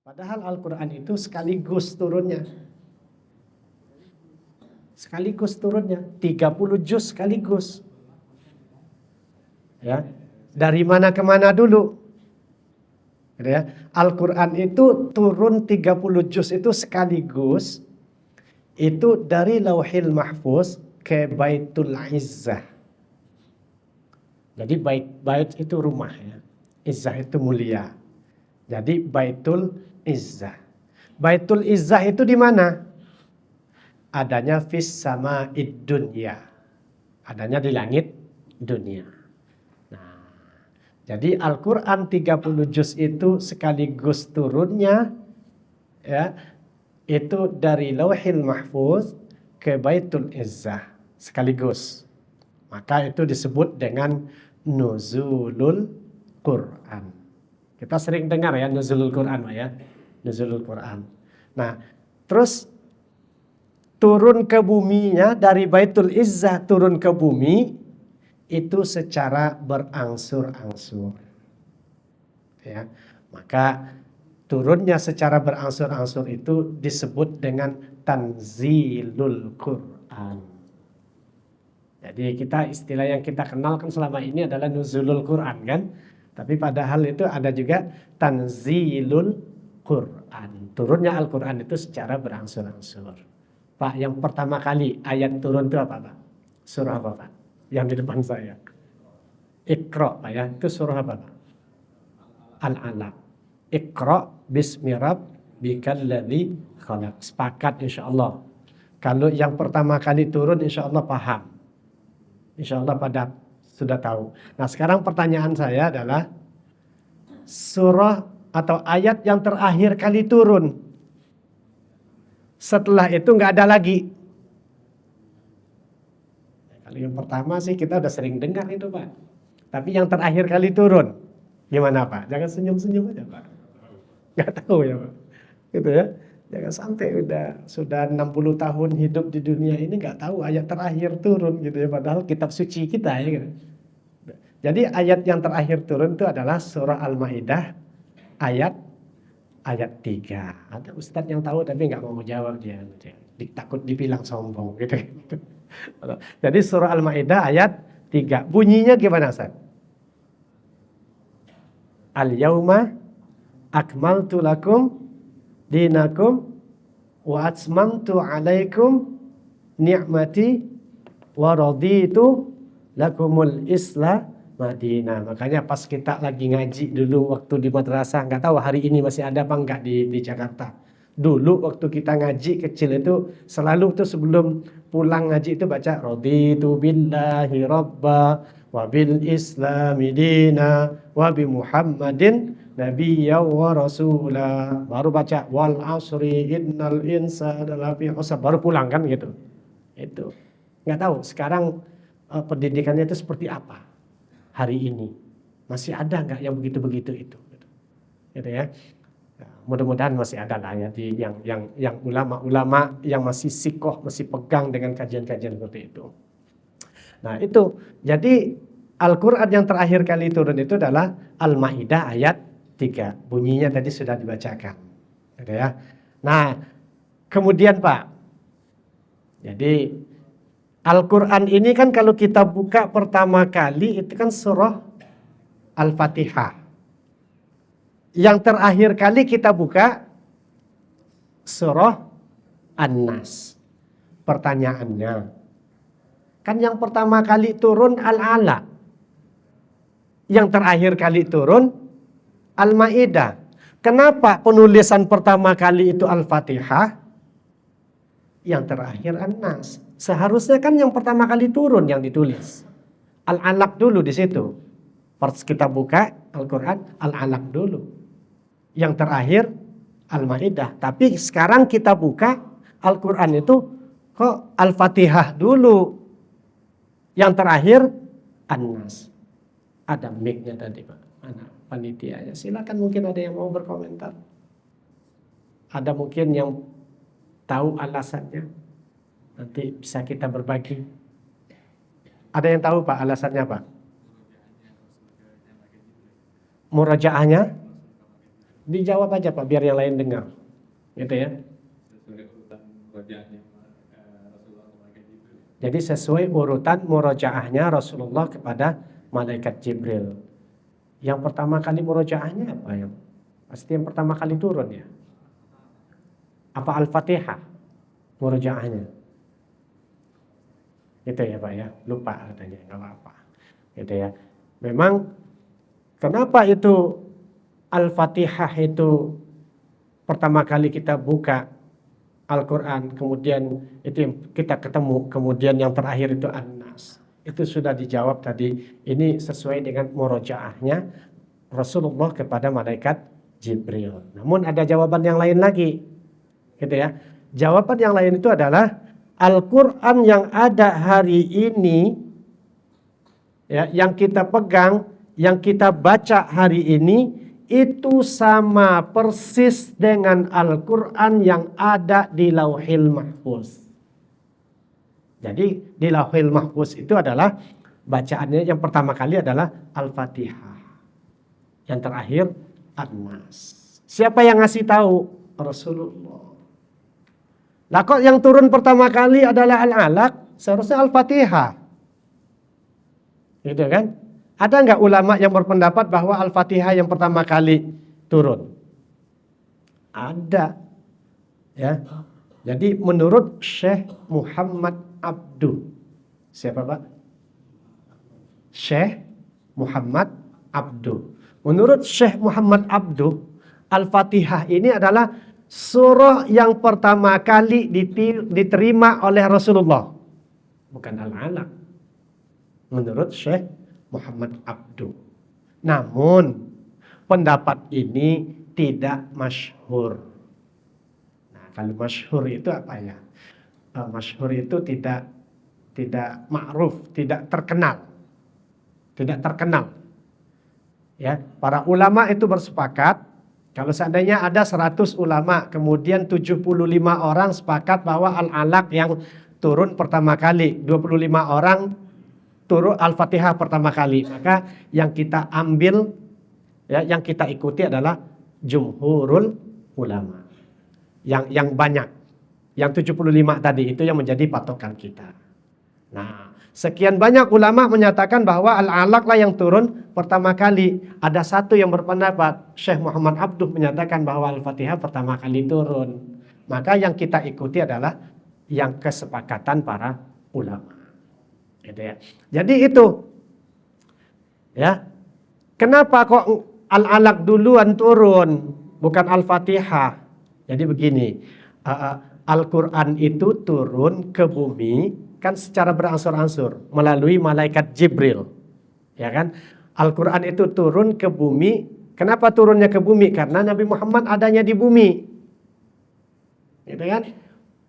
Padahal Al-Quran itu sekaligus turunnya. Sekaligus turunnya. 30 juz sekaligus. Ya. Dari mana ke mana dulu? Ya. Al-Quran itu turun 30 juz itu sekaligus. Itu dari Lauhil Mahfuz ke Baitul Izzah. Jadi bait itu rumah ya. Izzah itu mulia. Jadi Baitul Izzah. Baitul Izzah itu di mana? Adanya fis sama'id dunya. Adanya di langit dunia. Nah, jadi Al-Quran 30 juz itu sekaligus turunnya ya, itu dari Lauhil Mahfuz ke Baitul Izzah sekaligus. Maka itu disebut dengan nuzulul Quran. Kita sering dengar ya nuzulul Quran ya. Nuzulul Quran. Nah, terus turun ke buminya dari Baitul Izzah turun ke bumi itu secara berangsur-angsur. Ya. Maka turunnya secara berangsur-angsur itu disebut dengan tanzilul Quran. Jadi istilah yang kita kenal kan selama ini adalah nuzulul Quran kan. Tapi padahal itu ada juga tanzilul Quran. Turunnya Al-Quran itu secara berangsur-angsur. Pak, yang pertama kali ayat turun itu apa Pak? Surah apa Pak? Yang di depan saya. Iqra Pak ya. Itu surah apa Pak? Al-Alaq. Iqra bismi rabbikal ladzi khalaq. Sepakat insyaallah. Kalau yang pertama kali turun insyaallah paham. Insyaallah pada sudah tahu. Nah sekarang pertanyaan saya adalah surah atau ayat yang terakhir kali turun. Setelah itu nggak ada lagi. Kalau yang pertama sih kita udah sering dengar itu Pak. Tapi yang terakhir kali turun, gimana Pak? Jangan senyum-senyum aja Pak. Nggak tahu ya Pak. Gitu ya. Jangan sampai sudah 60 tahun hidup di dunia ini nggak tahu ayat terakhir turun gitu ya. Padahal kitab suci kita ya gitu. Jadi ayat yang terakhir turun itu adalah surah Al-Maidah ayat 3. Ada ustadz yang tahu tapi nggak mau jawab dia. Takut dibilang sombong gitu. Jadi surah Al-Maidah ayat 3. Bunyinya gimana Ustaz? Al-yauma akmaltu lakum dinakum wa atmamtu alaikum ni'mati wa raditu lakumul Islam Madinah. Makanya pas kita lagi ngaji dulu waktu di madrasah, nggak tahu hari ini masih ada apa enggak di Jakarta. Dulu waktu kita ngaji kecil itu selalu tuh sebelum pulang ngaji itu baca raditu billahi rabba wa bil islami dina wa bi Muhammadin nabiyya wa rasula. Baru baca wal asri innal insana lafi khusr, baru pulang kan gitu. Itu. Nggak tahu sekarang pendidikannya itu seperti apa hari ini. Masih ada nggak yang begitu-begitu itu? Gitu ya. Nah, mudah-mudahan masih ada lah ya di yang ulama-ulama yang masih sikoh, masih pegang dengan kajian-kajian seperti itu. Nah itu, jadi Al-Quran yang terakhir kali turun itu adalah Al-Maidah ayat 3. Bunyinya tadi sudah dibacakan. Gitu ya. Nah kemudian Pak, jadi Al-Quran ini kan kalau kita buka pertama kali itu kan surah Al-Fatihah. Yang terakhir kali kita buka surah An-Nas. Pertanyaannya, kan yang pertama kali turun Al-Alaq. Yang terakhir kali turun Al-Maidah. Kenapa penulisan pertama kali itu Al-Fatihah? Yang terakhir An-Nas. Seharusnya kan yang pertama kali turun yang ditulis. Al-Alaq dulu di situ. Pas kita buka Al-Quran, Al-Alaq dulu. Yang terakhir Al-Maidah. Tapi sekarang kita buka Al-Quran itu kok Al-Fatihah dulu. Yang terakhir An-Nas. Ada mic-nya tadi Pak. Mana panitianya? Silakan mungkin ada yang mau berkomentar. Ada mungkin yang tahu alasannya. Nanti bisa kita berbagi. Ada yang tahu Pak alasannya Pak? Murojaahnya dijawab aja Pak, biar yang lain dengar. Gitu ya. Jadi sesuai urutan murojaahnya Rasulullah kepada malaikat Jibril. Yang pertama kali murojaahnya apa yang? Pasti yang pertama kali turun ya. Apa Al-Fatihah murojaahnya? Gitu ya Pak ya. Lupa katanya, enggak apa-apa. Gitu ya. Memang kenapa itu Al-Fatihah itu pertama kali kita buka Al-Quran, kemudian itu yang kita ketemu, kemudian yang terakhir itu An-Nas. Itu sudah dijawab tadi, ini sesuai dengan murojaahnya Rasulullah kepada malaikat Jibril. Namun ada jawaban yang lain lagi, gitu ya. Jawaban yang lain itu adalah Al-Quran yang ada hari ini, ya, yang kita pegang, yang kita baca hari ini, itu sama persis dengan Al-Quran yang ada di Lauhil Mahfuz. Jadi di Lauhil Mahfuz itu adalah bacaannya yang pertama kali adalah Al-Fatihah. Yang terakhir An-Nas. Siapa yang ngasih tahu? Rasulullah. Lah kok yang turun pertama kali adalah Al-Alaq? Seharusnya Al-Fatihah. Gitu kan? Ada nggak ulama yang berpendapat bahwa Al-Fatihah yang pertama kali turun? Ada. Ya. Jadi menurut Syekh Muhammad Abduh. Siapa Pak? Syekh Muhammad Abduh. Menurut Syekh Muhammad Abduh, Al-Fatihah ini adalah surah yang pertama kali diterima oleh Rasulullah. Bukan Al-Alaq. Menurut Syekh Muhammad Abduh. Namun pendapat ini tidak masyhur. Nah, kalau masyhur itu apa ya? Masyhur itu tidak ma'ruf, tidak terkenal. Tidak terkenal. Ya, para ulama itu bersepakat kalau seandainya ada 100 ulama, kemudian 75 orang sepakat bahwa Al-Alaq yang turun pertama kali, 25 orang turun Al-Fatihah pertama kali, maka yang kita ambil, ya, yang kita ikuti adalah jumhurul ulama. Yang banyak, yang 75 tadi itu yang menjadi patokan kita. Nah, sekian banyak ulama menyatakan bahwa Al-Alaq lah yang turun pertama kali. Ada satu yang berpendapat, Syekh Muhammad Abduh menyatakan bahwa Al-Fatihah pertama kali turun. Maka yang kita ikuti adalah yang kesepakatan para ulama. Gitu ya. Jadi itu, ya, kenapa kok Al-Alaq duluan turun, bukan Al-Fatihah? Jadi begini, Al-Quran itu turun ke bumi kan secara berangsur-angsur melalui malaikat Jibril, ya kan? Al-Quran itu turun ke bumi. Kenapa turunnya ke bumi? Karena Nabi Muhammad adanya di bumi, gitu kan?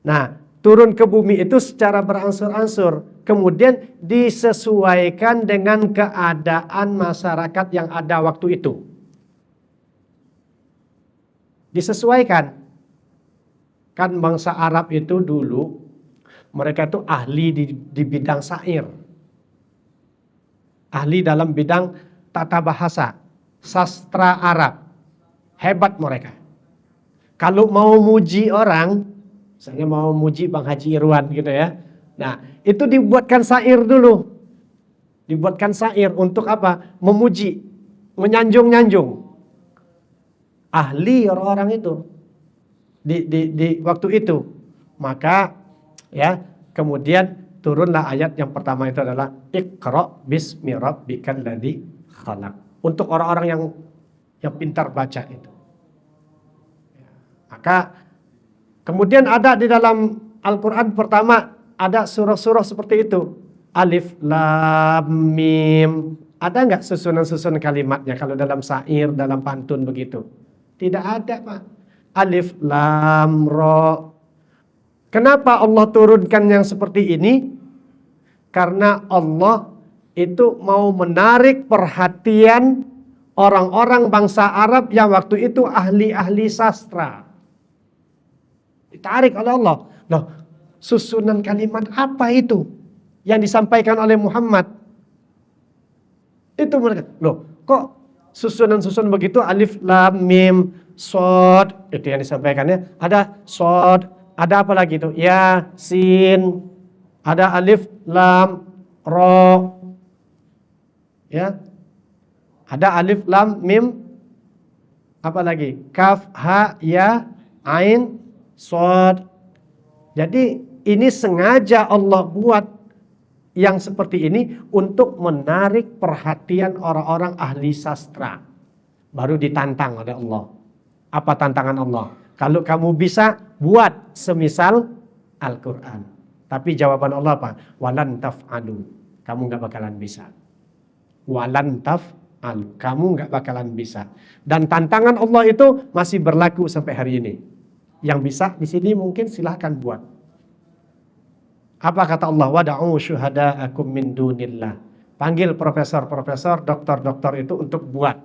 Nah, turun ke bumi itu secara berangsur-angsur, kemudian disesuaikan dengan keadaan masyarakat yang ada waktu itu. Disesuaikan. Kan bangsa Arab itu dulu, mereka itu ahli di bidang syair. Ahli dalam bidang tata bahasa, sastra Arab. Hebat mereka. Kalau mau muji orang, misalnya mau muji Bang Haji Irwan gitu ya. Nah, itu dibuatkan syair dulu. Dibuatkan syair untuk apa? Memuji, menyanjung-nyanjung. Ahli orang-orang itu di waktu itu. Maka ya, kemudian turunlah ayat yang pertama itu adalah Iqra bismi rabbikal ladzi khalaq. Untuk orang-orang yang pintar baca itu. Maka kemudian ada di dalam Al-Quran pertama, ada surah-surah seperti itu. Alif, Lam, Mim. Ada nggak susunan-susunan kalimatnya kalau dalam syair, dalam pantun begitu? Tidak ada Pak. Alif, Lam, Ra. Kenapa Allah turunkan yang seperti ini? Karena Allah itu mau menarik perhatian orang-orang bangsa Arab yang waktu itu ahli-ahli sastra. Ditarik oleh Allah. Loh, susunan kalimat apa itu yang disampaikan oleh Muhammad? Itu mereka. Loh, kok susunan begitu, alif, lam, mim, sod, itu yang disampaikannya. Ada sod, ada apa lagi itu? Ya, sin, ada alif, lam, ro, ya, ada alif, lam, mim, apa lagi? Kaf, ha, ya, ain, sod. Jadi ini sengaja Allah buat yang seperti ini untuk menarik perhatian orang-orang ahli sastra. Baru ditantang oleh Allah. Apa tantangan Allah? Kalau kamu bisa, buat semisal Al-Quran. Tapi jawaban Allah apa? Walan taf'alu. Kamu gak bakalan bisa. Walan taf'alu. Kamu gak bakalan bisa. Dan tantangan Allah itu masih berlaku sampai hari ini. Yang bisa di sini mungkin silahkan buat. Apa kata Allah? Wada'u syuhada'akum min dunillah. Panggil profesor-profesor, doktor-doktor itu untuk buat.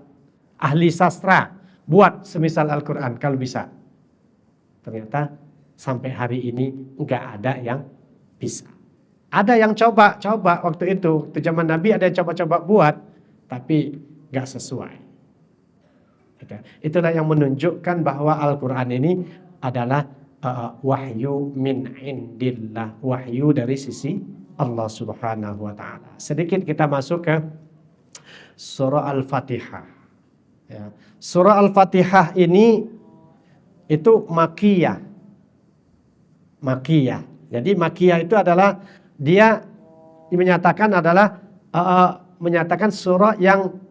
Ahli sastra, buat semisal Al-Quran kalau bisa. Ternyata sampai hari ini nggak ada yang bisa. Ada yang coba waktu itu zaman Nabi ada yang coba-coba buat, tapi nggak sesuai. Itulah yang menunjukkan bahwa Al-Quran ini adalah wahyu min indillah, wahyu dari sisi Allah Subhanahu wa taala. Sedikit kita masuk ke surah Al-Fatihah. Ya. Surah Al-Fatihah ini itu makiyah. Makiyah. Jadi makiyah itu adalah dia menyatakan adalah menyatakan surah yang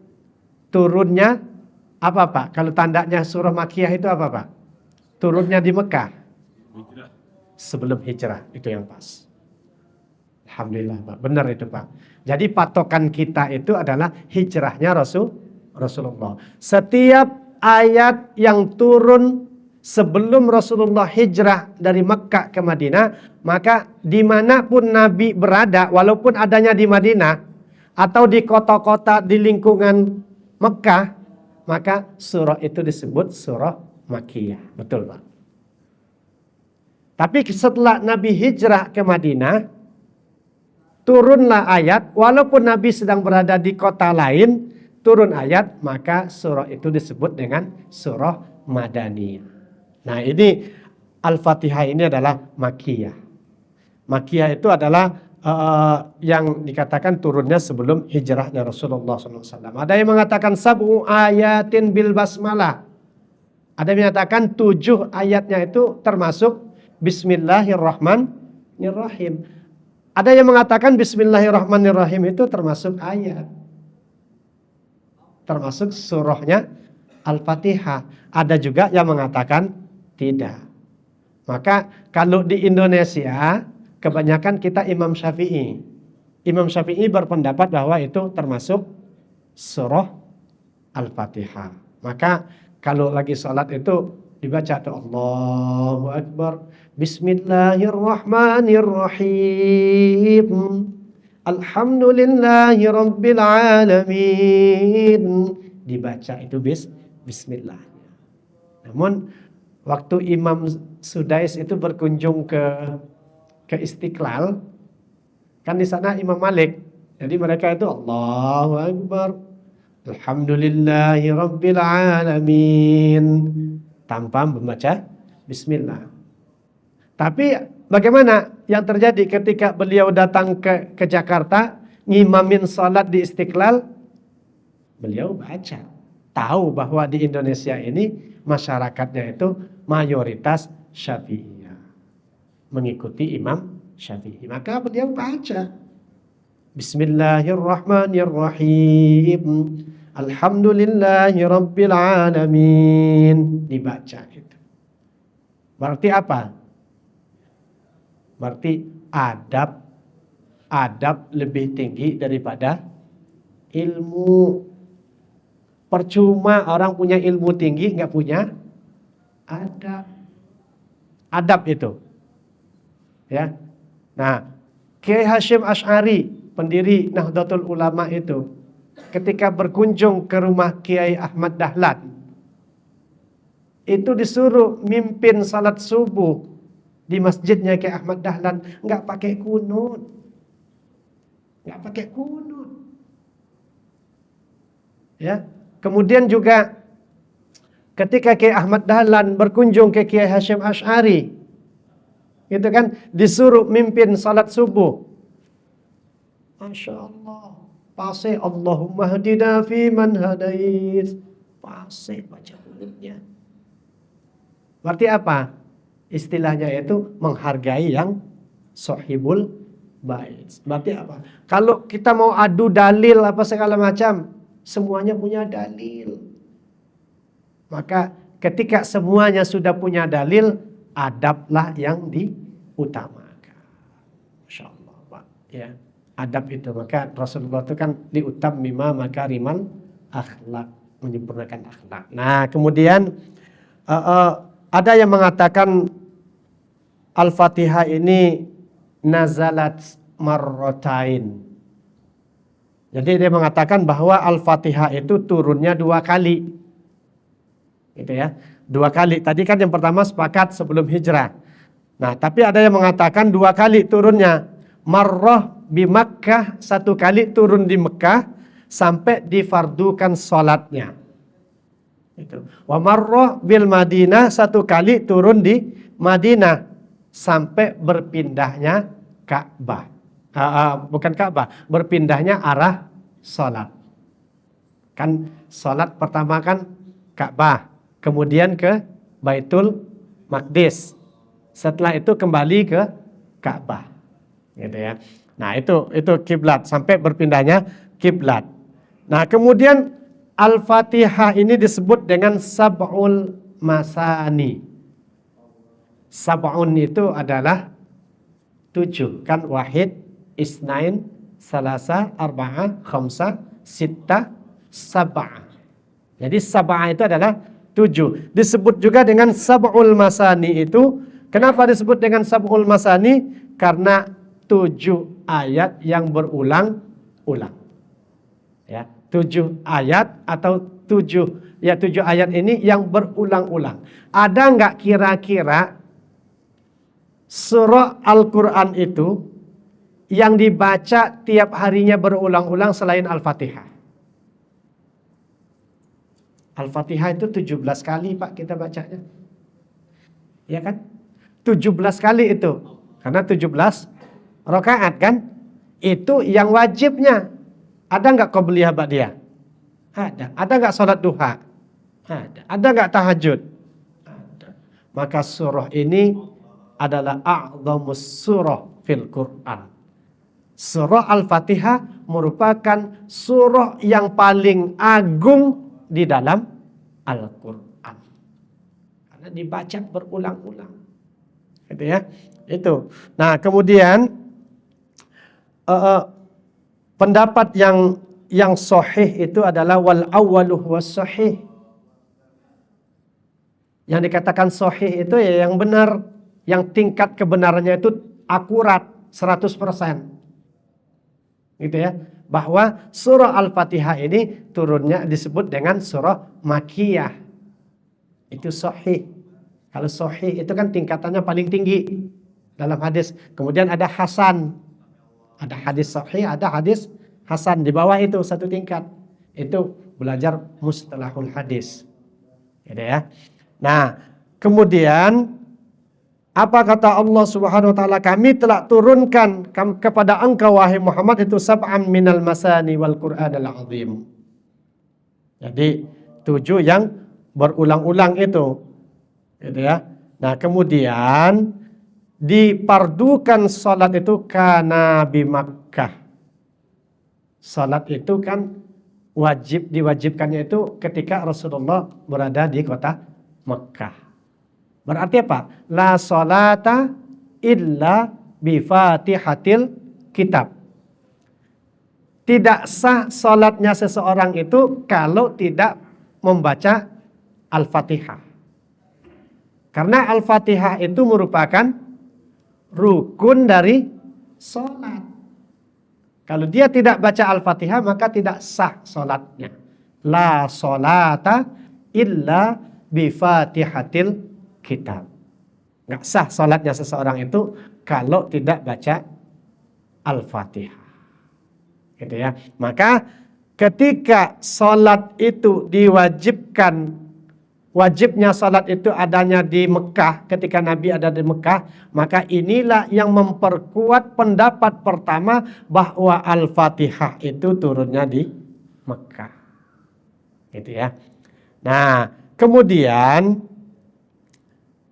turunnya apa Pak? Kalau tandanya surah makiyah itu apa Pak? Turunnya di Mekah. Sebelum hijrah, itu yang pas. Alhamdulillah Pak, benar itu Pak. Jadi patokan kita itu adalah hijrahnya Rasulullah. Setiap ayat yang turun sebelum Rasulullah hijrah dari Mekah ke Madinah, maka dimanapun Nabi berada, walaupun adanya di Madinah atau di kota-kota di lingkungan Mekah, maka surah itu disebut surah Makkiyah. Betul Pak. Tapi setelah Nabi hijrah ke Madinah, turunlah ayat, walaupun Nabi sedang berada di kota lain, turun ayat, maka surah itu disebut dengan surah Madaniyah. Nah ini Al-Fatihah ini adalah Makkiyah. Makkiyah itu adalah yang dikatakan turunnya sebelum hijrahnya Rasulullah SAW. Ada yang mengatakan sab'u ayatin bil basmalah. Ada yang mengatakan 7 ayatnya itu termasuk Bismillahirrahmanirrahim. Ada yang mengatakan Bismillahirrahmanirrahim itu termasuk ayat. Termasuk surahnya Al-Fatihah. Ada juga yang mengatakan tidak. Maka kalau di Indonesia kebanyakan kita Imam Syafi'i. Imam Syafi'i berpendapat bahwa itu termasuk surah Al-Fatihah. Maka kalau lagi sholat itu dibaca tuh Allahu Akbar, Bismillahirrahmanirrahim, Alhamdulillahi Rabbil Alamin. Dibaca itu Bismillah. Namun waktu Imam Sudais itu berkunjung ke Istiqlal, kan di sana Imam Malik. Jadi mereka itu Allahu Akbar, Alhamdulillahi Rabbil Alamin, tanpa membaca Bismillah. Tapi bagaimana yang terjadi ketika beliau datang ke Jakarta, ngimamin salat di Istiqlal, beliau baca. Tahu bahwa di Indonesia ini masyarakatnya itu mayoritas Syafi'iyah, mengikuti Imam Syafi'i. Maka beliau baca Bismillahirrahmanirrahim, Alhamdulillahi Rabbil Alamin. Dibaca itu. Berarti apa? Berarti adab lebih tinggi daripada ilmu. Percuma orang punya ilmu tinggi nggak punya adab. Adab itu. Ya. Nah, Kiai Hasyim Asy'ari, pendiri Nahdlatul Ulama itu, ketika berkunjung ke rumah Kiai Ahmad Dahlan, itu disuruh mimpin salat subuh di masjidnya Kiai Ahmad Dahlan, nggak pakai kunut, nggak pakai kunut, ya. Kemudian juga ketika Kiai Ahmad Dahlan berkunjung ke Kiai Hasyim Asy'ari, itu kan disuruh mimpin salat subuh. Masya Allah, fasih Allahumma hadina fi man hadait, fasih baca mulutnya. Berarti apa? Istilahnya itu menghargai yang sahibul bait. Berarti apa? Kalau kita mau adu dalil apa segala macam, semuanya punya dalil. Maka ketika semuanya sudah punya dalil, adablah yang diutamakan. Masya Allah, Pak. Ya, adab itu. Maka Rasulullah itu kan diutammima makarimal akhlak, menyempurnakan akhlak. Nah, kemudian ada yang mengatakan Al-Fatihah ini nazalat marrotain. Jadi dia mengatakan bahwa Al-Fatihah itu turunnya 2 kali. Gitu ya, 2 kali. Tadi kan yang pertama sepakat sebelum hijrah. Nah, tapi ada yang mengatakan 2 kali turunnya. Marrah di Makkah, 1 kali turun di Mekah sampai difardukan sholatnya. Itu. Wa marrah bil Madinah, 1 kali turun di Madinah sampai berpindahnya Ka'bah. Bukan Ka'bah, berpindahnya arah sholat. Kan sholat pertama kan Ka'bah, kemudian ke Baitul Maqdis. Setelah itu kembali ke Ka'bah. Gitu ya. Nah, itu kiblat sampai berpindahnya kiblat. Nah, kemudian Al-Fatihah ini disebut dengan sab'ul masani. Sab'un itu adalah 7, kan wahid, isnain, salasa, arba'ah, khamsah, sittah, sab'ah. Jadi sab'ah itu adalah 7. Disebut juga dengan sab'ul masani itu. Kenapa disebut dengan sab'ul masani? Karena 7 ayat yang berulang-ulang. Ya, 7 ayat atau 7 ayat ini yang berulang-ulang. Ada nggak kira-kira surah Al-Quran itu yang dibaca tiap harinya berulang-ulang selain Al-Fatihah? Al-Fatihah itu 17 kali Pak kita bacanya. Ya kan? 17 kali itu. Karena 17 rakaat kan? Itu yang wajibnya. Ada nggak qobliyah ba'diyah? Ada. Ada nggak sholat duha? Ada. Ada nggak tahajud? Ada. Maka surah ini adalah a'zamus surah fil Quran. Surah Al-Fatihah merupakan surah yang paling agung di dalam Al-Quran. Karena dibaca berulang-ulang. Gitu ya. Itu. Nah, kemudian pendapat yang sahih itu adalah wal awwaluh was sahih. Yang dikatakan sahih itu ya yang benar, yang tingkat kebenarannya itu akurat 100%. Gitu ya. Bahwa surah Al-Fatihah ini turunnya disebut dengan surah Makkiyah. Itu sahih. Kalau sahih itu kan tingkatannya paling tinggi dalam hadis. Kemudian ada hasan. Ada hadis sahih, ada hadis hasan. Di bawah itu 1 tingkat. Itu belajar mustalahul hadis. Gitu ya. Nah, kemudian apa kata Allah Subhanahu wa taala? Kami telah turunkan kepada engkau wahai Muhammad itu sab'an minal masani wal Qur'anil azim. Jadi 7 yang berulang-ulang itu. Gitu ya. Nah, kemudian dipardukan salat itu kana bi Makkah. Salat itu kan diwajibkannya itu ketika Rasulullah berada di kota Mekah. Berarti apa? La salata illa bi Fatihatil kitab. Tidak sah salatnya seseorang itu kalau tidak membaca Al-Fatihah. Karena Al-Fatihah itu merupakan rukun dari salat. Kalau dia tidak baca Al-Fatihah maka tidak sah salatnya. La salata illa bi Fatihatil kitab. Nggak sah salatnya seseorang itu kalau tidak baca Al-Fatihah. Gitu ya. Maka ketika sholat itu diwajibkan, wajibnya sholat itu adanya di Mekah, ketika Nabi ada di Mekah, maka inilah yang memperkuat pendapat pertama bahwa Al-Fatihah itu turunnya di Mekah. Gitu ya. Nah, kemudian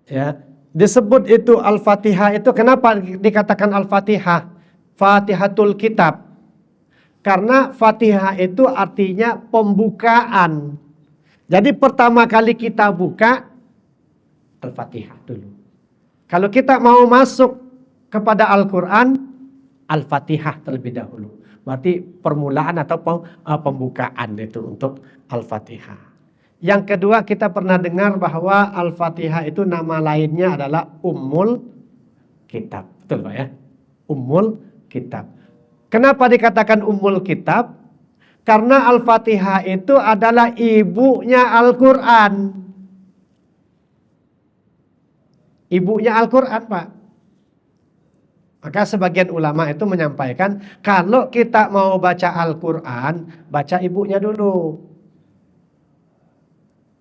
ya, disebut itu Al-Fatihah itu, kenapa dikatakan Al-Fatihah? Fatihatul Kitab. Karena Fatihah itu artinya pembukaan. Jadi pertama kali kita buka Al-Fatihah dulu. Kalau kita mau masuk kepada Al-Quran, Al-Fatihah terlebih dahulu. Berarti permulaan atau pembukaan itu untuk Al-Fatihah. Yang kedua, kita pernah dengar bahwa Al-Fatihah itu nama lainnya adalah Ummul Kitab. Betul Pak ya? Ummul Kitab. Kenapa dikatakan Ummul Kitab? Karena Al-Fatihah itu adalah ibunya Al-Quran. Ibunya Al-Quran, Pak. Maka sebagian ulama itu menyampaikan, kalau kita mau baca Al-Quran, baca ibunya dulu.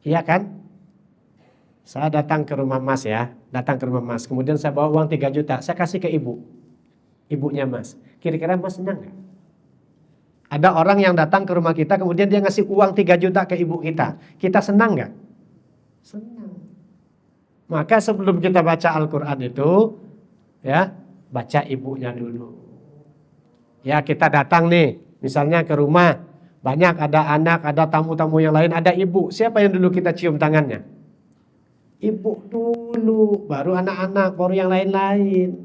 Iya kan? Saya datang ke rumah Mas ya, kemudian saya bawa uang 3 juta, saya kasih ke ibu. Ibunya Mas. Kira-kira Mas senang gak? Ada orang yang datang ke rumah kita, kemudian dia ngasih uang 3 juta ke ibu kita. Kita senang gak? Senang. Maka sebelum kita baca Al-Quran itu, ya, baca ibunya dulu. Ya, kita datang nih, misalnya ke rumah, banyak ada anak, ada tamu-tamu yang lain, ada ibu. Siapa yang dulu kita cium tangannya? Ibu dulu, baru anak-anak, baru yang lain-lain.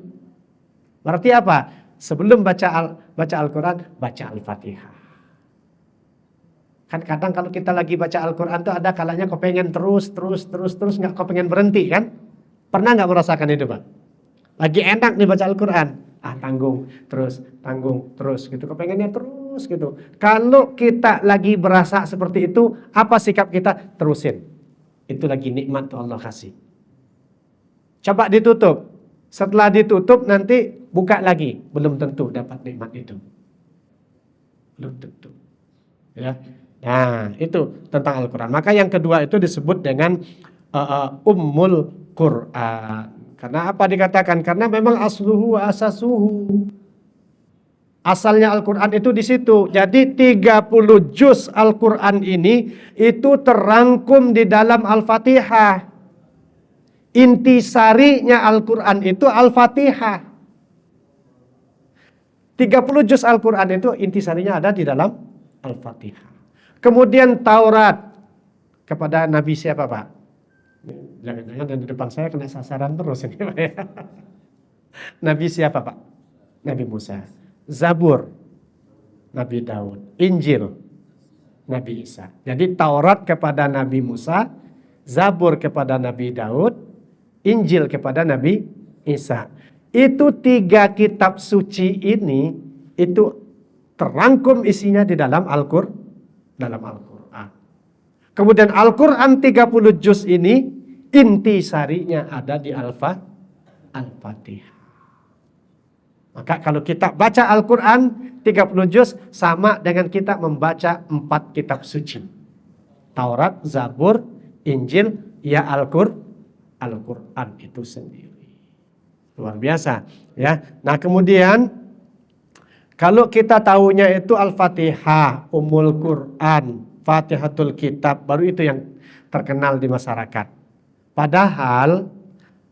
Berarti apa? Sebelum baca Al-Quran, baca Al-Fatihah. Kan kadang kalau kita lagi baca Al-Quran tuh ada kalanya kau pengen terus, nggak kau pengen berhenti kan? Pernah nggak merasakan itu Pak? Lagi enak nih baca Al-Quran, tanggung terus gitu. Kau pengennya terus gitu. Kalau kita lagi berasa seperti itu, apa sikap kita? Terusin. Itu lagi nikmat tuh Allah kasih. Coba ditutup. Setelah ditutup nanti buka lagi, belum tentu dapat nikmat itu. Belum tentu. Ya. Nah, itu tentang Al-Quran. Maka yang kedua itu disebut dengan Ummul Quran. Karena apa dikatakan? Karena memang asluhu wa asasuhu. Asalnya Al-Quran itu di situ. Jadi 30 juz Al-Quran ini itu terangkum di dalam Al-Fatihah. Intisarinya Al-Quran itu Al-Fatihah. 30 juz Al-Quran itu intisarinya ada di dalam Al-Fatihah. Kemudian Taurat kepada Nabi siapa Pak? Jangan-jangan di depan saya kena sasaran terus ini Pak ya. Nabi siapa Pak? Nabi Musa. Zabur Nabi Daud. Injil Nabi Isa. Jadi Taurat kepada Nabi Musa, Zabur kepada Nabi Daud, Injil kepada Nabi Isa. Itu 3 kitab suci ini itu terangkum isinya di dalam Al-Quran. Kemudian Al-Quran 30 juz ini intisarinya ada di Al-Fatihah. Maka kalau kita baca Al-Quran 30 juz sama dengan kita membaca 4 kitab suci. Taurat, Zabur, Injil, ya Al-Quran itu sendiri. Luar biasa ya. Nah kemudian kalau kita tahunya itu Al-Fatihah, Ummul Quran, Fatihatul Kitab, baru itu yang terkenal di masyarakat. Padahal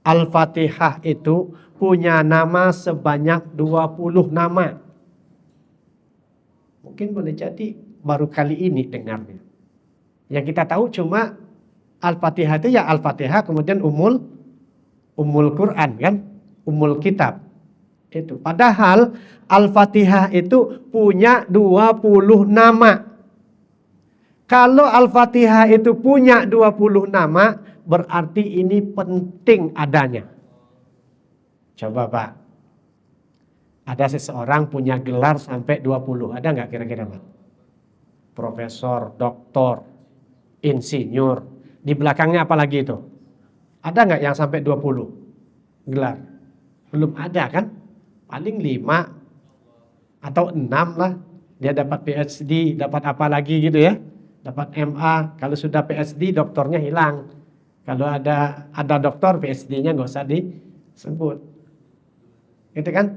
Al-Fatihah itu punya nama sebanyak 20 nama. Mungkin boleh jadi baru kali ini dengarnya. Yang kita tahu cuma Al-Fatihah itu ya Al-Fatihah, kemudian Ummul Quran kan, Ummul Kitab. Itu. Padahal Al-Fatihah itu punya 20 nama. Kalau Al-Fatihah itu punya 20 nama, berarti ini penting adanya. Coba Pak, ada seseorang punya gelar sampai 20, ada nggak kira-kira Pak? Profesor, doktor, insinyur, di belakangnya apa lagi itu? Ada nggak yang sampai 20 gelar? Belum ada kan? Paling 5 atau 6 lah. dia dapat PhD, dapat apa lagi gitu ya, dapat MA. Kalau sudah PhD doktornya hilang. Kalau ada doktor PhD-nya nggak usah disebut, gitu kan?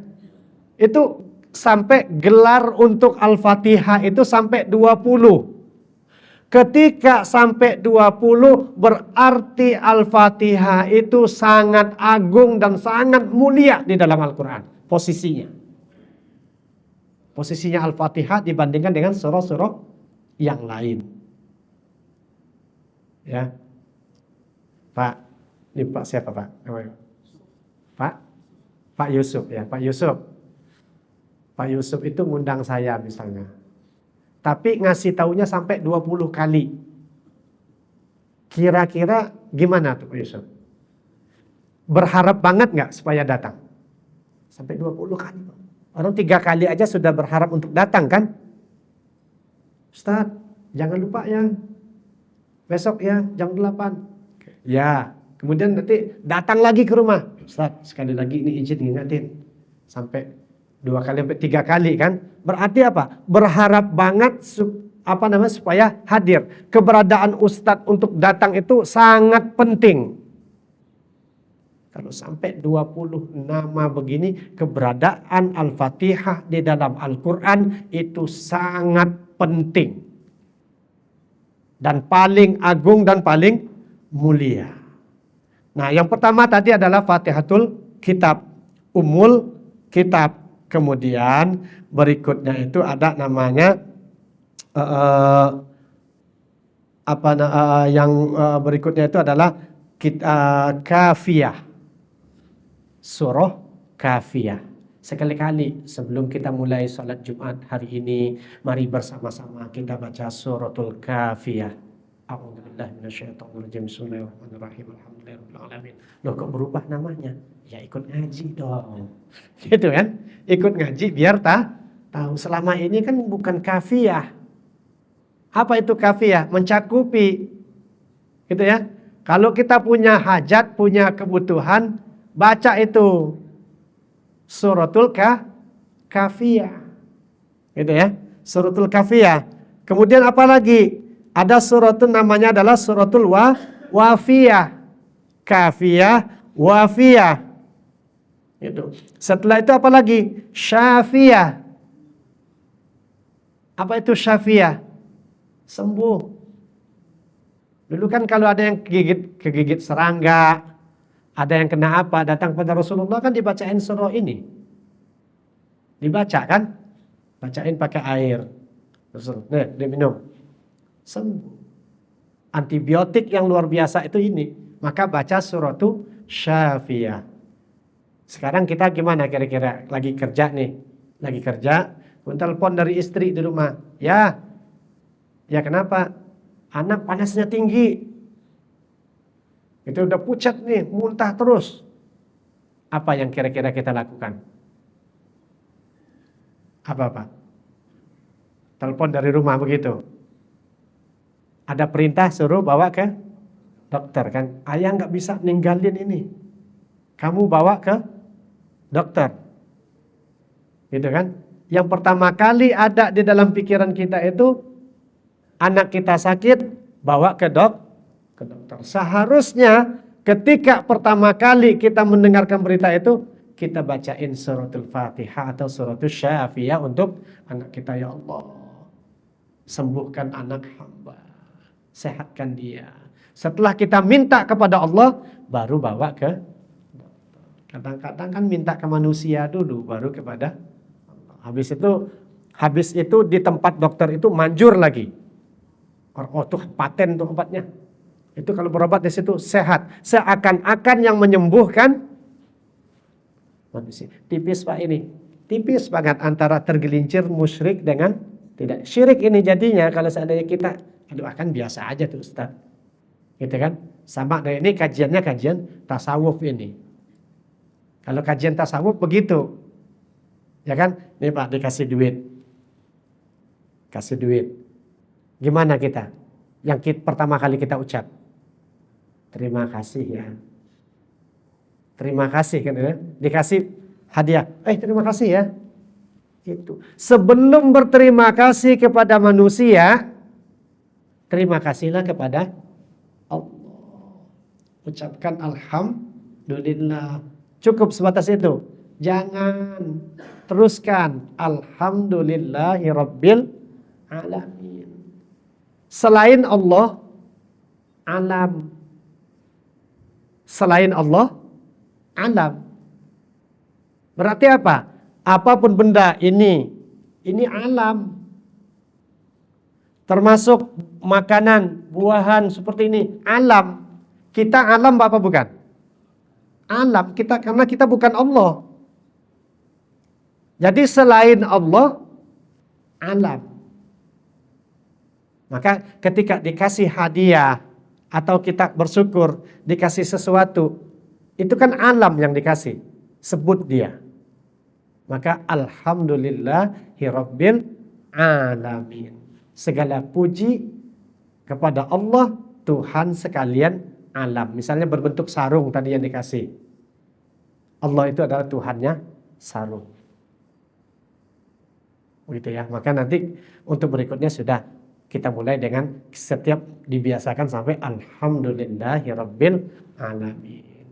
Itu sampai gelar untuk Al-Fatihah itu sampai 20. Ketika sampai 20 berarti Al-Fatihah itu sangat agung dan sangat mulia di dalam Al-Quran posisinya. Posisinya Al-Fatihah dibandingkan dengan surah-surah yang lain. Ya. Pak, ini Pak siapa Pak? Pak Yusuf ya, Pak Yusuf. Pak Yusuf itu ngundang saya misalnya. Tapi ngasih taunya sampai 20 kali. Kira-kira gimana tuh Pak Yusuf? Berharap banget nggak supaya datang? Sampai 20 kali. Orang 3 kali aja sudah berharap untuk datang kan? Ustaz, jangan lupa ya. Besok ya jam 8. Ya, kemudian nanti datang lagi ke rumah. Ustaz, sekali lagi ini izin ngingetin. Sampai 2 kali sampai 3 kali kan? Berarti apa? Berharap banget supaya hadir. Keberadaan Ustadz untuk datang itu sangat penting. Kalau sampai 20 nama begini, keberadaan Al-Fatihah di dalam Al-Quran itu sangat penting. Dan paling agung dan paling mulia. Nah, yang pertama tadi adalah Fatihatul Kitab, Ummul Kitab. Kemudian berikutnya itu ada namanya berikutnya itu adalah Kafiyah. Surah Kafiyah. Sekali-kali sebelum kita mulai salat Jumat hari ini, mari bersama-sama kita baca suratul Kafiyah. A'udzubillahi minasyaitonirrajim. Bismillahirrahmanirrahim. Alhamdulillahirabbil alamin. Loh, kok berubah namanya? Ya ikut ngaji dong. Gitu kan? Ikut ngaji biar tahu. Selama ini kan bukan kafiyah. Apa itu kafiyah? Mencakupi. Gitu ya. Kalau kita punya hajat, punya kebutuhan, baca itu suratul Kafiyah. Gitu ya. Suratul Kafiyah. Kemudian apa lagi? Ada suratul namanya adalah suratul Wafiyah. Kafiyah, Wafiyah. Gitu. Setelah itu apa lagi? Syafiyah. Apa itu Syafiyah? Sembuh. Dulu kan kalau ada yang kegigit serangga, ada yang kena apa, datang pada Rasulullah kan dibacain surah ini. Dibaca kan? Bacain pakai air. Terus, dia minum. Sembuh. Antibiotik yang luar biasa itu ini. Maka baca suratu Syafiyah. Sekarang kita gimana kira-kira? Lagi kerja nih. Lagi kerja. Telepon dari istri di rumah. Ya kenapa? Anak panasnya tinggi. Itu udah pucat nih, muntah terus. Apa yang kira-kira kita lakukan? Apa? Telepon dari rumah begitu. Ada perintah suruh bawa ke dokter kan. Ayah nggak bisa ninggalin ini. Kamu bawa ke dokter. Gitu kan. Yang pertama kali ada di dalam pikiran kita itu, anak kita sakit, bawa ke dokter. Seharusnya ketika pertama kali kita mendengarkan berita itu, kita bacain suratul Fatihah atau suratul Syafiyah untuk anak kita. Ya Allah, sembuhkan anak hamba, sehatkan dia. Setelah kita minta kepada Allah, baru bawa ke dokter. Kadang-kadang kan minta ke manusia dulu, baru kepada Allah. Habis itu di tempat dokter itu manjur lagi. Oh tuh paten tuh obatnya. Itu kalau berobat di situ sehat. Seakan-akan yang menyembuhkan manusia. Tipis Pak ini. Tipis banget antara tergelincir musyrik dengan tidak. Syirik ini jadinya kalau seandainya kita, aduh akan biasa aja tuh Ustaz. Gitu kan? Sama ini kajiannya kajian tasawuf ini. Kalau kajian tasawuf begitu. Ya kan? Nih Pak dikasih duit. Kasih duit. Gimana kita? Yang pertama kali kita ucap. Terima kasih ya. Terima kasih kan ya. Dikasih hadiah. Terima kasih ya. Itu. Sebelum berterima kasih kepada manusia, terima kasihlah kepada Allah. Ucapkan alhamdulillah. Cukup sebatas itu. Jangan teruskan alhamdulillahirabbil alamin. Selain Allah, alam. Selain Allah, alam. Berarti apa? Apapun benda ini alam. Termasuk makanan, buahan seperti ini, alam. Kita alam apa bukan? Alam kita, karena kita bukan Allah. Jadi selain Allah, alam. Maka ketika dikasih hadiah atau kita bersyukur dikasih sesuatu, itu kan alam yang dikasih. Sebut dia. Maka alhamdulillahirabbil alamin. Segala puji kepada Allah, Tuhan sekalian alam. Misalnya berbentuk sarung tadi yang dikasih. Allah itu adalah Tuhannya sarung. Begitu ya. Maka nanti untuk berikutnya sudah kita mulai dengan setiap dibiasakan sampai alhamdulillahirabbil alamin.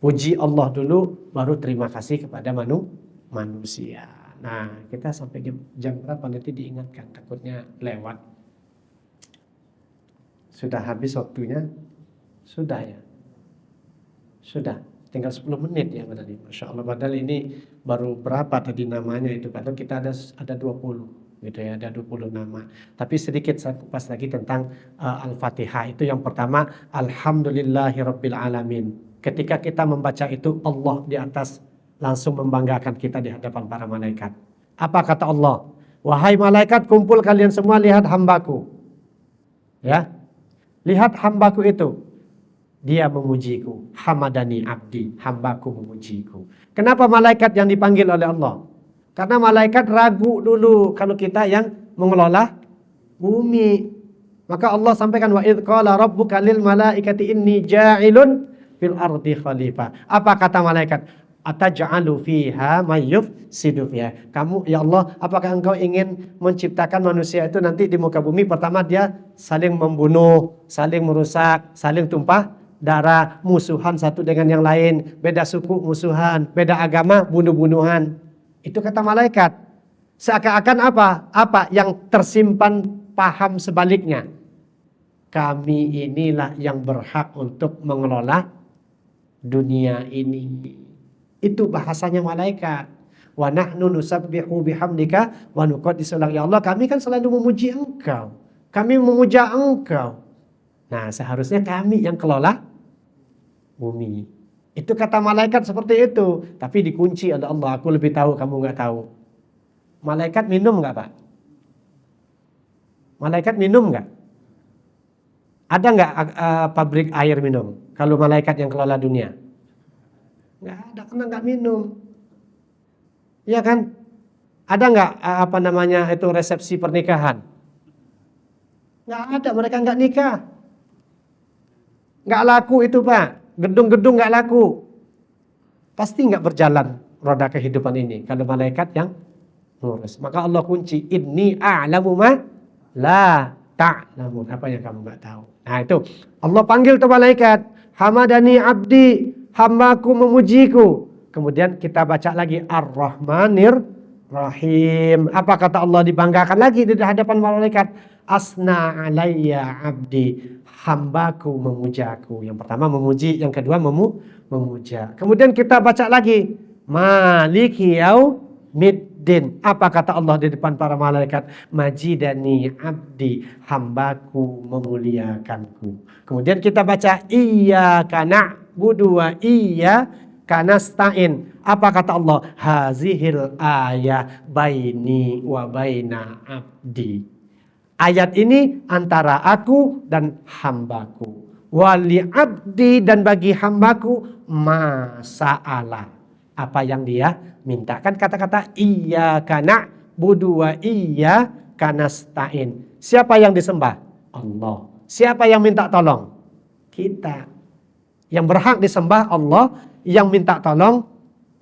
Puji Allah dulu, baru terima kasih kepada manusia. Nah, kita sampai jam berapa nanti diingatkan, takutnya lewat. Sudah habis waktunya? Sudah ya? Sudah, tinggal 10 menit ya tadi. Masya Allah, padahal ini baru berapa tadi namanya itu, padahal kita ada 20 gitu ya, ada 20 nama. Tapi sedikit saya kupas lagi tentang Al-Fatihah. Itu yang pertama, alhamdulillahirabbil alamin. Ketika kita membaca itu, Allah di atas langsung membanggakan kita di hadapan para malaikat. Apa kata Allah? Wahai malaikat, kumpul kalian semua, lihat hambaku. Ya, lihat hambaku itu. Dia memujiku. Hamadani abdi, hambaku memujiku. Kenapa malaikat yang dipanggil oleh Allah? Karena malaikat ragu dulu kalau kita yang mengelola bumi. Maka Allah sampaikan, wa idz qala rabbuka lil malaikati inni ja'ilun fil ardi khalifah. Apa kata malaikat? Ataj'alu fiha may yufsidu fiha. Kamu ya Allah, apakah engkau ingin menciptakan manusia itu nanti di muka bumi pertama dia saling membunuh, saling merusak, saling tumpah darah, musuhan satu dengan yang lain, beda suku musuhan, beda agama bunuh-bunuhan. Itu kata malaikat. Seakan-akan apa? Apa yang tersimpan paham sebaliknya. Kami inilah yang berhak untuk mengelola dunia ini. Itu bahasanya malaikat. Wa nahnu nusabbihu bihamdika wa nuqaddisu lak. Ya Allah, kami kan selalu memuji Engkau. Kami memuja Engkau. Nah, seharusnya kami yang kelola bumi. Itu kata malaikat seperti itu. Tapi dikunci oleh Allah. Aku lebih tahu, kamu nggak tahu. Malaikat minum nggak, Pak? Malaikat minum nggak? Ada nggak pabrik air minum? Kalau malaikat yang kelola dunia? Nggak ada, karena nggak minum. Iya kan? Ada nggak itu resepsi pernikahan? Nggak ada, mereka nggak nikah. Nggak laku itu, Pak. Gedung-gedung nggak laku. Pasti nggak berjalan roda kehidupan ini kalau malaikat yang ngurus. Maka Allah kunci, inni a'lamu ma la ta'lamun. Apa yang kamu nggak tahu. Nah itu Allah panggil tuh malaikat, hamadani abdi, hambaku memujiku. Kemudian kita baca lagi Ar-Rahmanir Rahim. Apa kata Allah dibanggakan lagi di hadapan malaikat? Asna alayya abdi, hambaku memujaku. Yang pertama memuji, yang kedua memuja. Kemudian kita baca lagi Maliki yaumiddin. Apa kata Allah di depan para malaikat? Majidani abdi, hambaku memuliakanku. Kemudian kita baca Iyyaka na'budu wa iyyaka nasta'in. Apa kata Allah? Hazihil ayah baini wa baina abdi. Ayat ini antara aku dan hambaku. Wali abdi, dan bagi hambaku masa'ala. Apa yang dia minta. Kan kata-kata iyyaka na'budu wa iyyaka nasta'in. Siapa yang disembah? Allah. Siapa yang minta tolong? Kita. Yang berhak disembah Allah, yang minta tolong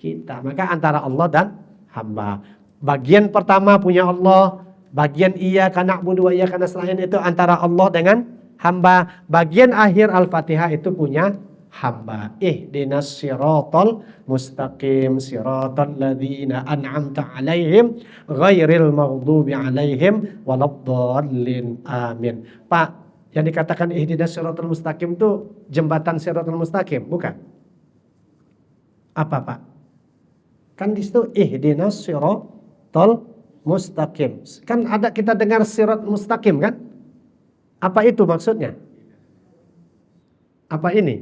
kita. Maka antara Allah dan hamba. Bagian pertama punya Allah, bagian iyyaka na'budu wa iyyaka nasta'in itu antara Allah dengan hamba. Bagian akhir Al-Fatihah itu punya hamba. Ihdinas siratal mustaqim siratal ladzina an'amta 'alaihim ghairil maghdubi 'alaihim waladdallin. Amin. Pak, yang dikatakan ihdinas siratal mustaqim itu jembatan siratal mustaqim, bukan? Apa, Pak? Kan di situ ihdinas siratal mustaqim. Kan ada kita dengar sirat mustaqim kan? Apa itu maksudnya? Apa ini?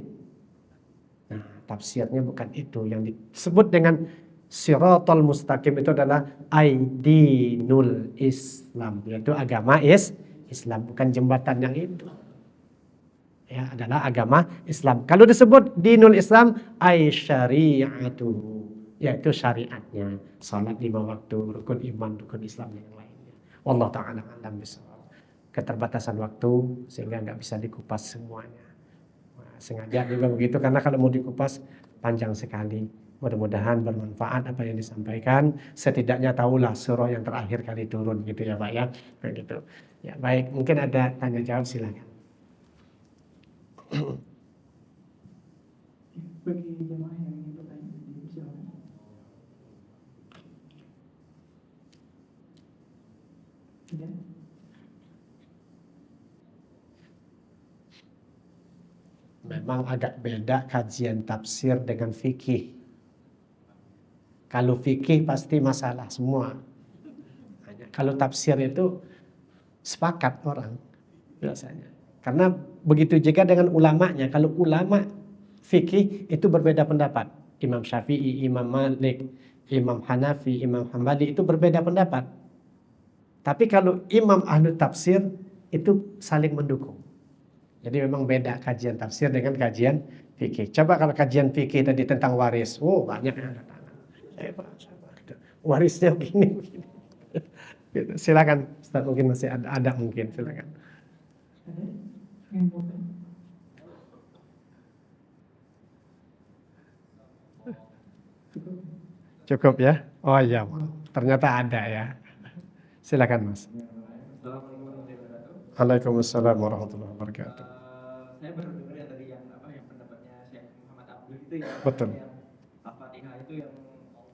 Nah, tafsirnya bukan itu. Yang disebut dengan siratal mustaqim itu adalah aidinul Islam, yaitu agama Islam, bukan jembatan yang itu. Ya, adalah agama Islam. Kalau disebut dinul Islam ay syari'atuhu, yaitu syariatnya, salat 5 waktu, rukun iman, rukun Islam yang lainnya. Wallahu ta'ala a'lam bishawab. Keterbatasan waktu sehingga nggak bisa dikupas semuanya. Nah, sengaja juga begitu karena kalau mau dikupas panjang sekali. Mudah-mudahan bermanfaat apa yang disampaikan. Setidaknya tahulah surah yang terakhir kali turun gitu ya Pak ya. Begitu. Ya baik, mungkin ada tanya jawab silakan. Bagi jemaah yang ingin bertanya, silakan. Ya. Memang agak beda kajian tafsir dengan fikih. Kalau fikih pasti masalah semua. Kalau tafsir itu sepakat orang biasanya. Karena begitu juga dengan ulamanya. Kalau ulama fikih itu berbeda pendapat. Imam Syafi'i, Imam Malik, Imam Hanafi, Imam Hambali itu berbeda pendapat. Tapi kalau imam ahli tafsir itu saling mendukung. Jadi memang beda kajian tafsir dengan kajian fikih. Coba kalau kajian fikih tadi tentang waris, banyak yang ada tangan. Warisnya begini. Silakan, Ustaz, mungkin masih ada mungkin, silakan. Cukup ya? Oh iya, ternyata ada ya. Silakan Mas. Waalaikumsalam warahmatullahi wabarakatuh. Saya baru dengar ya tadi yang pendapatnya Syekh Muhammad Abdul itu ya. Betul. Yang Al-Fatihah itu yang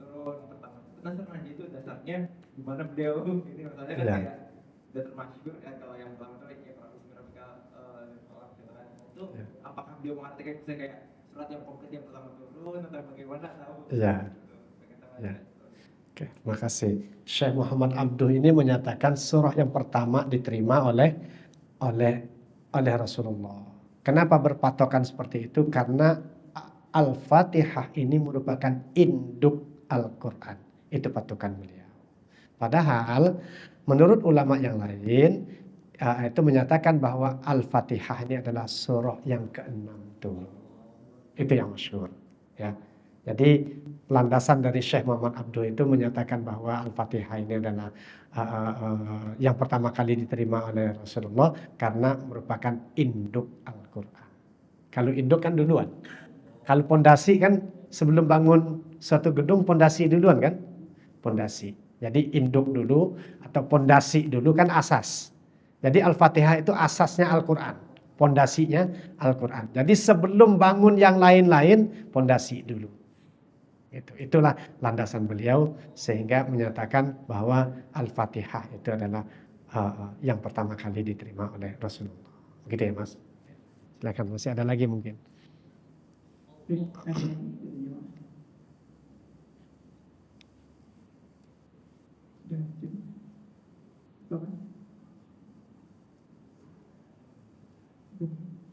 turun pertama. Penasaran aja itu dasarnya gimana beliau ini maksudnya kan Ya. kayak udah termasyhur kan kalau yang pertama itu ya itu apakah beliau mengartikan bisa kayak surat yang konkret yang pertama turun atau bagaimana tahu? Ya. Ya. Oke, terima kasih. Syekh Muhammad Abduh ini menyatakan surah yang pertama diterima oleh Rasulullah. Kenapa berpatokan seperti itu? Karena Al-Fatihah ini merupakan induk Al-Quran. Itu patokan beliau. Padahal menurut ulama yang lain itu menyatakan bahwa Al-Fatihah ini adalah surah yang ke-6 tuh. Itu yang masyhur. Ya. Jadi landasan dari Syekh Muhammad Abduh itu menyatakan bahwa Al-Fatihah ini adalah yang pertama kali diterima oleh Rasulullah karena merupakan induk Al-Quran. Kalau induk kan duluan. Kalau pondasi kan sebelum bangun suatu gedung pondasi duluan kan? Pondasi. Jadi induk dulu atau pondasi dulu kan asas. Jadi Al-Fatihah itu asasnya Al-Quran. Pondasinya Al-Quran. Jadi sebelum bangun yang lain-lain pondasi dulu. Itulah landasan beliau sehingga menyatakan bahwa Al-Fatihah itu adalah yang pertama kali diterima oleh Rasulullah. Begitu ya Mas. Silakan, masih ada lagi mungkin.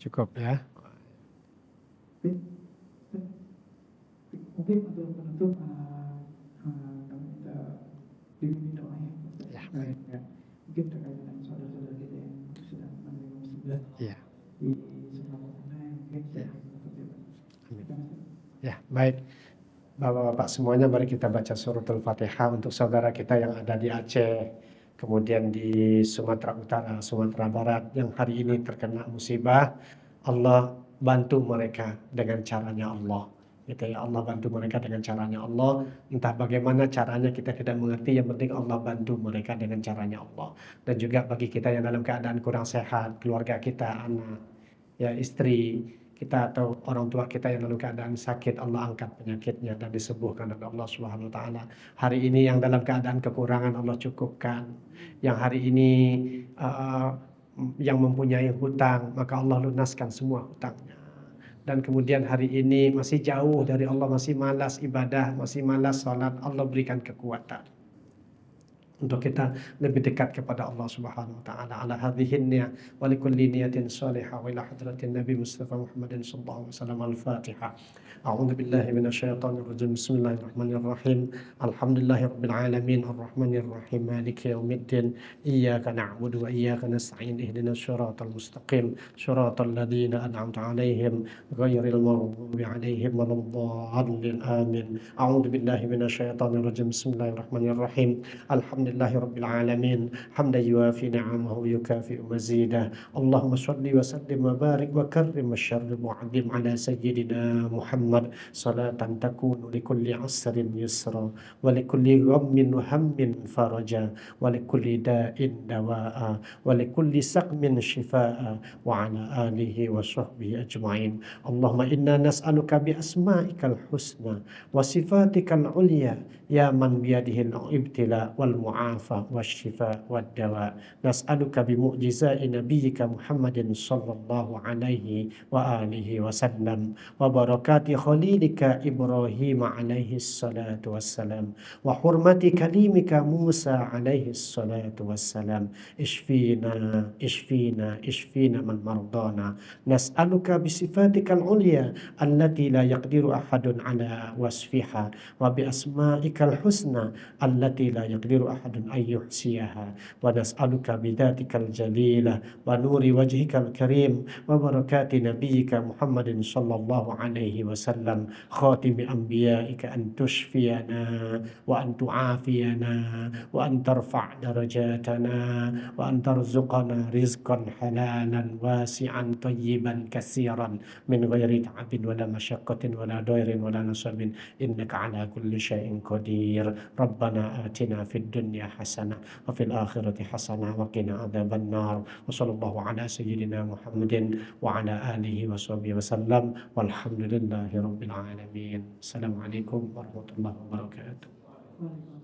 Cukup ya. Mungkin untuk penutup kami minta dibimbing doa ya. Mungkin terkait dengan saudara-saudara kita yang sedang menerima musibah di sebelah online mungkin Ya, baik. Bapak-bapak semuanya, mari kita baca suratul Fatihah untuk saudara kita yang ada di Aceh, kemudian di Sumatera Utara, Sumatera Barat yang hari ini terkena musibah. Allah bantu mereka dengan caranya Allah. gitu ya. Allah bantu mereka dengan caranya Allah, entah bagaimana caranya kita tidak mengerti, yang penting Allah bantu mereka dengan caranya Allah. Dan juga bagi kita yang dalam keadaan kurang sehat, keluarga kita, anak, ya istri kita atau orang tua kita yang dalam keadaan sakit, Allah angkat penyakitnya dan disembuhkan oleh Allah Subhanahu wa taala. Hari ini yang dalam keadaan kekurangan Allah cukupkan. Yang hari ini uh, yang mempunyai hutang, maka Allah lunaskan semua hutangnya. Dan kemudian hari ini masih jauh dari Allah, masih malas ibadah, masih malas salat, Allah berikan kekuatan untuk kita lebih dekat kepada Allah Subhanahu wa taala. Ala hadhihi niyah wa likulli niyatin salihah wa ila hadratin Nabi Mustafa Muhammadin sallallahu alaihi wasallam. Al-Fatihah. A'udzu billahi minasyaitonir rajim. Bismillahirrahmanirrahim. Alhamdulillahirabbil alamin arrahmanir rahim maliki yaumiddin. Iyyaka na'budu wa iyyaka nasta'in ihdinas siratal mustaqim siratal ladzina an'amta 'alaihim ghairil maghdubi 'alaihim waladdallin. Amin. A'udzu billahi minasyaitonir rajim. Bismillahirrahmanirrahim. Alhamdulillahi Rabbil Alamin hamdan yuafi ni'amahu yukafi'u mazidah. Allahumma salli wa sallim wa barik wa karrim wa syarrim wa adim ala sayyidina Muhammad salatan takunu likulli asrin yusra wa likulli ghammin wa hammin faraja wa likulli da'in dawa'a wa likulli saqmin shifa'a wa ala alihi wa sahbihi ajma'in. Allahumma inna nas'aluka bi asma'ikal husna wa sifatikal ulya ya man biyadihil ibtila wal mu'afa wasyifa wad dawa. Nas'aluka bi mu'jizai nabiyyika Muhammadin sallallahu alaihi wa alihi wasallam wa barakati khalilika Ibrahim alaihi salatu wassalam wa hurmati kalimika Musa alaihi salatu wassalam. Ishfina ishfina ishfina man mardana. Nas'aluka bi sifatikal ulya allati la yaqdiru ahadun ala wasfiha wa bi asma'ikal husna allati la yaqdiru ahadun an yuhsiyaha wa nas'aluka bidzatikal jalilah wa nuri wajhikal karim wa barakati nabiyyika Muhammadin sallallahu alaihi wasallam khatimi anbiya'ika an tushfiyana wa an tu'afiyana wa an tarfa' darajatana wa an tarzuqana rizqan halalan wasi'an tayyiban katsiran min ghairi ta'abin wala masyaqqatin wala dairin wala nasabin innaka ala kulli syai'in qadir. Rabbana atina fid dunya hasanah wa fil akhirati hasanah wa qina adzaban nar. Wa sallallahu ala sayyidina Muhammadin wa ala alihi wa sahbihi wasallam walhamdulillahi rabbil alamin. Assalamualaikum warahmatullahi wabarakatuh.